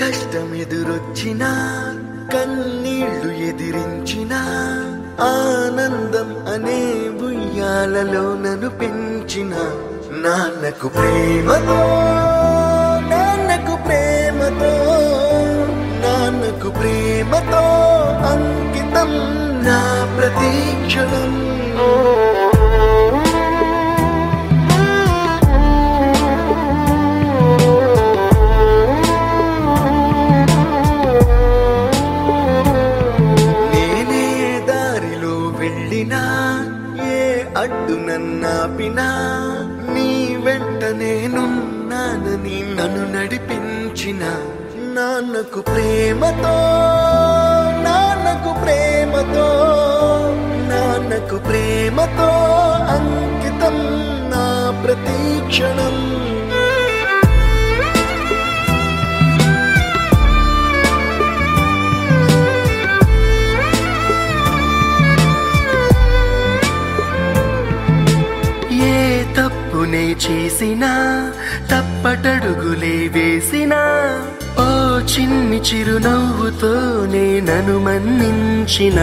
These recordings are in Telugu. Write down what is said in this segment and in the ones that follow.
కష్టమెదురొచ్చినా కన్నీళ్లు ఎదిరించినా ఆనందం అనే ఉయ్యాలలో నన్ను పెంచిన నాన్నకు ప్రేమతో నాన్నకు ప్రేమతో నాన్నకు ప్రేమతో అంకితం నా ప్రతి క్షణం. ఏ అడ్డు నన్నాపినా నీ వెంట నేనున్నానని నన్ను నడిపించిన నాన్నకు ప్రేమతో నాన్నకు ప్రేమతో నాన్నకు ప్రేమతో అంకితం నా ప్రతి క్షణం. తప్పునే చేసినా తప్పటడుగులే వేసినా ఓ చిన్ని చిరునవ్వుతో నన్ను మన్నించిన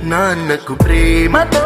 నాన్నకు ప్రేమతో